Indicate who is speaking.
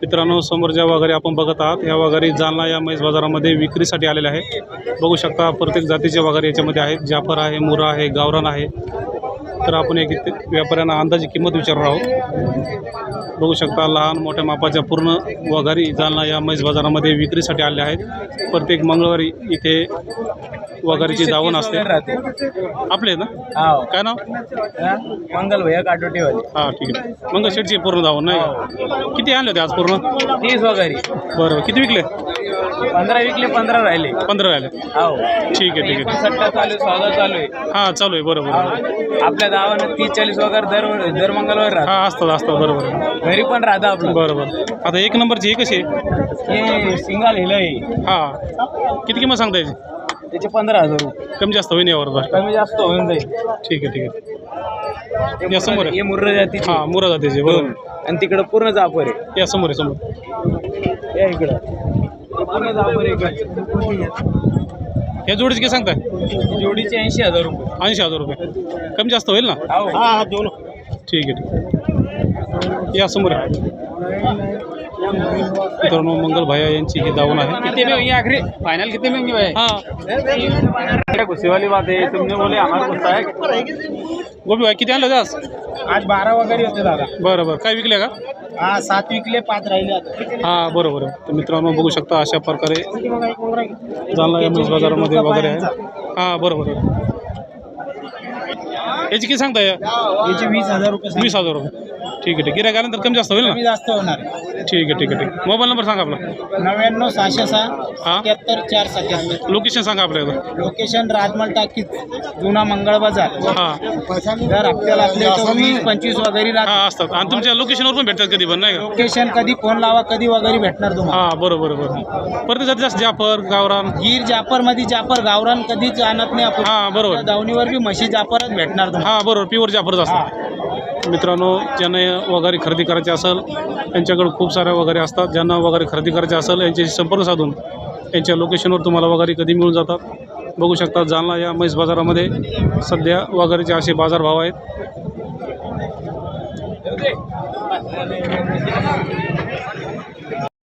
Speaker 1: मित्रांनो, समोर ज्या वगैरे आपण बघत आहात या वगैरे जालना या म्हैस बाजारामध्ये विक्रीसाठी आलेले आहे। बघू शकता प्रत्येक जातीचे वगैरे याच्यामध्ये आहेत। जाफर आहे, मुरा आहे, गावरान आहे। तर आपण एक व्यापाऱ्यांना अंदाजी किंमत विचारणार आहोत। बघू शकता लहान मोठ्या मापाच्या पूर्ण वगैरे जालना या म्हैस बाजारामध्ये विक्रीसाठी आले आहेत। प्रत्येक मंगळवारी इथे वगैरेची दावण असते। आपले ना काय नाव?
Speaker 2: मंगल भैया काटोटीवाले।
Speaker 1: हां ठीक आहे। मंगल शेटची पूर्ण दावण नाही? किती आणले होते आज पूर्ण?
Speaker 2: 30 वगैरे।
Speaker 1: बरं, किती विकले?
Speaker 2: 15 विकले, 15 राहिले।
Speaker 1: 15 राहिले।
Speaker 2: हो
Speaker 1: ठीक आहे ठीक आहे।
Speaker 2: सट्टा चालू, स्वागत चालू आहे।
Speaker 1: हां चालू आहे, बरोबर।
Speaker 2: आपल्या गावानं 30-40 वगैरे दर मंगळवार राहतात।
Speaker 1: हां असतात बरोबर।
Speaker 2: घरी पण राहतं आपलं।
Speaker 1: बरोबर। आता एक नंबरची हे कशी आहे?
Speaker 2: हे सिंगल हेल आहे।
Speaker 1: हां किती किंमत सांगता याची?
Speaker 2: त्याचे 15,000 रुपये।
Speaker 1: कमी जास्त होईल यावर?
Speaker 2: कमी जास्त होऊन जाईल।
Speaker 1: ठीक आहे ठीक आहे। या समोर आहे।
Speaker 2: हे मुर्रा जातीचे।
Speaker 1: हां मुरा जातीचे, बरोबर।
Speaker 2: आणि तिकडं पूर्ण जाफर आहे।
Speaker 1: या समोर आहे, समोर
Speaker 2: या इकडं पूर्ण जाफर आहे।
Speaker 1: या जोडीचे किती सांगताय?
Speaker 2: जोडीचे 80,000 रुपये।
Speaker 1: 80,000 रुपये। कमी जास्त होईल ना?
Speaker 2: हा दोन।
Speaker 1: ठीक आहे ठीक आहे। या समोर आहे। मित्रांनो, मंगल भैया यांची ही दावण आहे।
Speaker 2: कितने में होंगे आखिरी फाइनल? कितने में होंगे भाई?
Speaker 1: हाँ
Speaker 2: गुस्से वाली बात है, तुमने बोले हमारा गुस्सा है।
Speaker 1: गोपी भाई किती आणलं होतं आज?
Speaker 2: आज 12 वगैरे होते दादा।
Speaker 1: बरं बरं। काय विकले का?
Speaker 2: हा 7 विकले, 5 राहिले आता।
Speaker 1: हां बरोबर आहे। तर मित्रांनो बघू शकता अशा प्रकारे जालना या म्हैस बाजारामध्ये वगैरे आहे। हां बरोबर आहे। याची किती सांगताय?
Speaker 2: याचे 20,000 रुपये।
Speaker 1: 20,000 रुपये। ठीक आहे ठीक आहे। गिऱ्हाईक आल्यानंतर कमी जास्त होईल ना?
Speaker 2: कमी जास्त होणार।
Speaker 1: ठीक आहे ठीक आहे ठीक आहे। मोबाईल नंबर सांगा आपला।
Speaker 2: 99 606
Speaker 1: हां
Speaker 2: 77 477।
Speaker 1: लोकेशन सांगा आपल्याला।
Speaker 2: लोकेशन राजमल टाकीज, जुना मंगळ बाजार।
Speaker 1: हां
Speaker 2: दर हप्त्याला आपल्या इथं 20-25 वगैरे राहतात।
Speaker 1: हां असतात। आणि तुमच्या लोकेशनवर पण भेटतात कधी पण, नाही का?
Speaker 2: लोकेशन कधी फोन लावा, कधी वगैरे भेटणार तुम्हाला।
Speaker 1: हां बरोबर बरोबर। प्रत्येक जाती जास्त जाफर, गावरान,
Speaker 2: गीर जापर मध्ये जापर, गावरान कधीच आणत नाही आपण।
Speaker 1: हां बरोबर।
Speaker 2: दावणीवर बी म्हशी जापरच भेटणार तुम्हाला।
Speaker 1: हां बरोबर, प्युअर जाफरच असतात। मित्रांनो, ज्यांना वगैरे खरेदी करायचे असेल यांच्याकडे खूप साऱ्या वगैरे असतात। ज्यांना वगैरे खरेदी करायचे असेल यांच्याशी संपर्क साधून यांच्या लोकेशनवर तुम्हाला वगैरे कधी मिळून जातात। बघू शकता जालना या म्हैस बाजारामध्ये सध्या वगैरेचे असे बाजारभाव आहेत।